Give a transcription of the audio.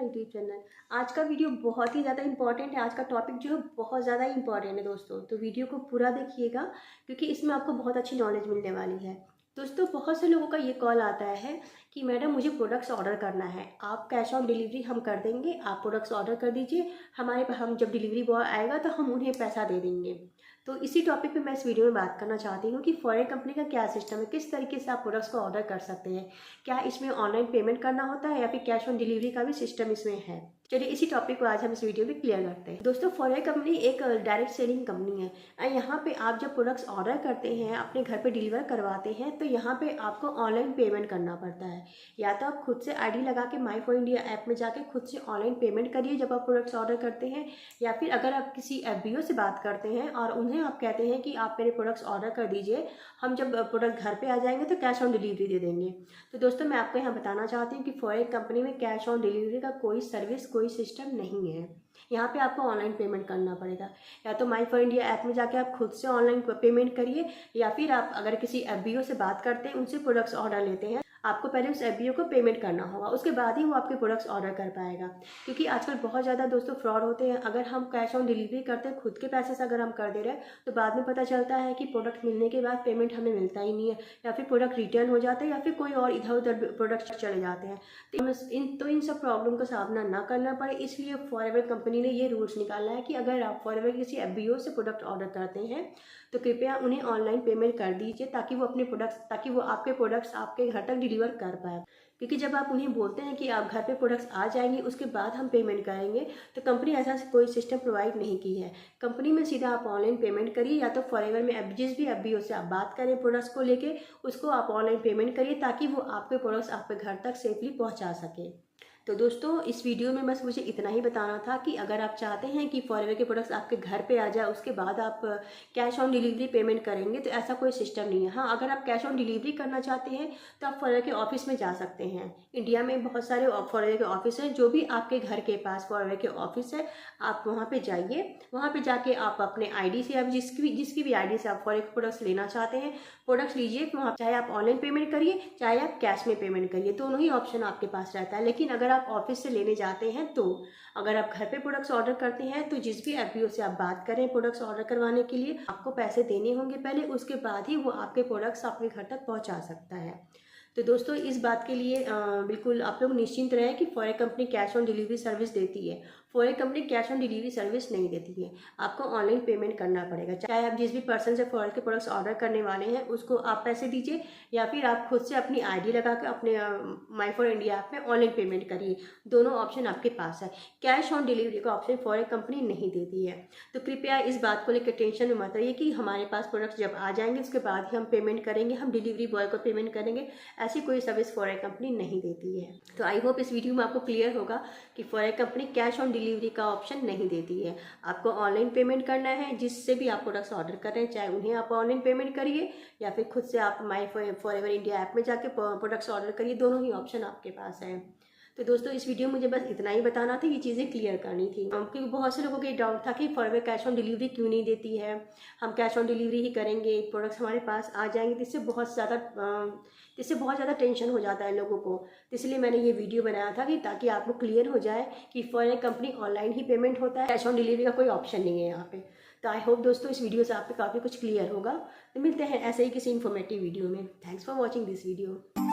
YouTube channel. आज का video बहुत ही ज़्यादा इंपॉर्टेंट है। आज का टॉपिक जो है बहुत ज़्यादा इंपॉर्टेंट है दोस्तों, तो वीडियो को पूरा देखिएगा क्योंकि इसमें आपको बहुत अच्छी नॉलेज मिलने वाली है। दोस्तों, बहुत से लोगों का ये कॉल आता है कि मैडम मुझे प्रोडक्ट्स ऑर्डर करना है, आप कैश ऑन डिलीवरी हम कर देंगे, आप प्रोडक्ट्स ऑर्डर कर दीजिए, हम जब डिलीवरी बॉय आएगा तो हम उन्हें पैसा दे देंगे। तो इसी टॉपिक पे मैं इस वीडियो में बात करना चाहती हूँ कि फॉरेन कंपनी का क्या सिस्टम है, किस तरीके से आप प्रोडक्ट्स को ऑर्डर कर सकते हैं, क्या इसमें ऑनलाइन पेमेंट करना होता है या फिर कैश ऑन डिलीवरी का भी सिस्टम इसमें है। चलिए इसी टॉपिक को आज हम इस वीडियो में क्लियर करते हैं। दोस्तों, फॉरेन कंपनी एक डायरेक्ट सेलिंग कंपनी है। यहाँ पे आप जब प्रोडक्ट्स ऑर्डर करते हैं, अपने घर पे डिलीवर करवाते हैं, तो यहाँ पे आपको ऑनलाइन पेमेंट करना पड़ता है। या तो आप खुद से आईडी लगा के माई फॉर इंडिया ऐप में जाके खुद से ऑनलाइन पेमेंट करिए जब आप प्रोडक्ट्स ऑर्डर करते हैं, या फिर अगर आप किसी FBO से बात करते हैं और उन्हें आप कहते हैं कि आप मेरे प्रोडक्ट्स ऑर्डर कर दीजिए, हम जब प्रोडक्ट घर पे आ जाएंगे तो कैश ऑन डिलीवरी दे देंगे। तो दोस्तों, मैं आपको यहाँ बताना चाहती हूँ कि फॉरेन कंपनी में कैश ऑन डिलीवरी का कोई सर्विस, कोई सिस्टम नहीं है। यहाँ पे आपको ऑनलाइन पेमेंट करना पड़ेगा। या तो माई फॉर इंडिया ऐप में जाके आप खुद से ऑनलाइन पेमेंट करिए, या फिर आप अगर किसी FBO से बात करते हैं, उनसे प्रोडक्ट्स ऑर्डर लेते हैं, आपको पहले उस FBO को पेमेंट करना होगा, उसके बाद ही वो आपके प्रोडक्ट्स ऑर्डर कर पाएगा। क्योंकि आजकल बहुत ज़्यादा दोस्तों फ्रॉड होते हैं। अगर हम कैश ऑन डिलीवरी करते हैं, खुद के पैसे से अगर हम कर दे रहे हैं, तो बाद में पता चलता है कि प्रोडक्ट मिलने के बाद पेमेंट हमें मिलता ही नहीं है, या फिर प्रोडक्ट रिटर्न हो जाता है, या फिर कोई और इधर उधर प्रोडक्ट चले जाते हैं। तो इन सब प्रॉब्लम का सामना ना करना पड़े, इसलिए फॉरएवर कंपनी ने ये रूल्स निकाला है कि अगर आप फॉरएवर किसी FBO से प्रोडक्ट ऑर्डर करते हैं तो कृपया उन्हें ऑनलाइन पेमेंट कर दीजिए, ताकि वो आपके प्रोडक्ट्स आपके घर तक डिलीवर कर पाए। क्योंकि जब आप उन्हें बोलते हैं कि आप घर पे प्रोडक्ट्स आ जाएंगे, उसके बाद हम पेमेंट करेंगे, तो कंपनी ऐसा कोई सिस्टम प्रोवाइड नहीं की है। कंपनी में सीधा आप ऑनलाइन पेमेंट करिए, या तो फॉरएवर में जिस भी FBO से आप बात करें प्रोडक्ट्स को लेके, उसको आप ऑनलाइन पेमेंट करिए ताकि वो आपके प्रोडक्ट्स आपके घर तक सेफली पहुँचा सके। तो दोस्तों, इस वीडियो में बस मुझे इतना ही बताना था कि अगर आप चाहते हैं कि फॉरएवर के प्रोडक्ट्स आपके घर पे आ जाए, उसके बाद आप कैश ऑन डिलीवरी पेमेंट करेंगे, तो ऐसा कोई सिस्टम नहीं है। हाँ, अगर आप कैश ऑन डिलीवरी करना चाहते हैं तो आप फॉरएवर के ऑफिस में जा सकते हैं। इंडिया में बहुत सारे फॉरएवर के ऑफिस हैं, जो भी आपके घर के पास फॉरएवर के ऑफिस है, आप वहाँ पे जाइए। वहाँ पे जाके आप अपने ID से, आप जिसकी भी ID से आप फॉरएवर के प्रोडक्ट्स लेना चाहते हैं, प्रोडक्ट्स लीजिए। वहाँ चाहे आप ऑनलाइन पेमेंट करिए, चाहे आप कैश में पेमेंट करिए, दोनों ही ऑप्शन आपके पास रहता है। लेकिन अगर आप ऑफिस से लेने जाते हैं, तो अगर आप घर पे प्रोडक्ट्स ऑर्डर करते हैं, तो जिस भी FBO से आप बात करें प्रोडक्ट्स ऑर्डर करवाने के लिए, आपको पैसे देने होंगे पहले, उसके बाद ही वो आपके प्रोडक्ट्स आपके घर तक पहुंचा सकता है। तो दोस्तों, इस बात के लिए बिल्कुल आप लोग निश्चिंत रहें कि foreign company cash on delivery service देती है। Foreign company cash on delivery service नहीं देती है। आपको ऑनलाइन पेमेंट करना पड़ेगा। चाहे आप जिस भी पर्सन से फॉरेन के प्रोडक्ट्स ऑर्डर करने वाले हैं, उसको आप पैसे दीजिए, या फिर आप खुद से अपनी ID लगा कर अपने माई फॉर इंडिया ऐप में ऑनलाइन पेमेंट करिए। दोनों ऑप्शन आपके पास है। कैश ऑन डिलीवरी का ऑप्शन फॉरेन कंपनी नहीं देती है। तो कृपया इस बात को लेकर टेंशन में मत रहिए कि हमारे पास प्रोडक्ट्स जब आ जाएंगे उसके बाद ही हम पेमेंट करेंगे, हम डिलीवरी बॉय को पेमेंट करेंगे, ऐसी कोई सर्विस फॉरेन कंपनी नहीं देती है। तो आई होप इस वीडियो में आपको क्लियर होगा कि foreign company cash on delivery का ऑप्शन नहीं देती है। आपको ऑनलाइन पेमेंट करना है, जिससे भी आप प्रोडक्ट्स ऑर्डर कर रहे हैं, चाहे उन्हें आप ऑनलाइन पेमेंट करिए, या फिर खुद से आप माई फॉरएवर इंडिया ऐप में जाके प्रोडक्ट्स ऑर्डर करिए, दोनों ही ऑप्शन आपके पास है। तो दोस्तों, इस वीडियो में मुझे बस इतना ही बताना था, ये चीज़ें क्लियर करनी थी, क्योंकि बहुत से लोगों को ये डाउट था कि फॉरएवर कैश ऑन डिलीवरी क्यों नहीं देती है, हम कैश ऑन डिलीवरी ही करेंगे, प्रोडक्ट्स हमारे पास आ जाएंगे। इससे बहुत ज़्यादा टेंशन हो जाता है लोगों को। तो इसलिए मैंने ये वीडियो बनाया था कि ताकि आपको क्लियर हो जाए कि फॉरेन कंपनी ऑनलाइन ही पेमेंट होता है, कैश ऑन डिलीवरी का कोई ऑप्शन नहीं है यहाँ पे। तो आई होप दोस्तों, इस वीडियो से आपको काफ़ी कुछ क्लियर होगा। तो मिलते हैं ऐसे ही किसी इन्फॉर्मेटिव वीडियो में। Thanks for watching this video.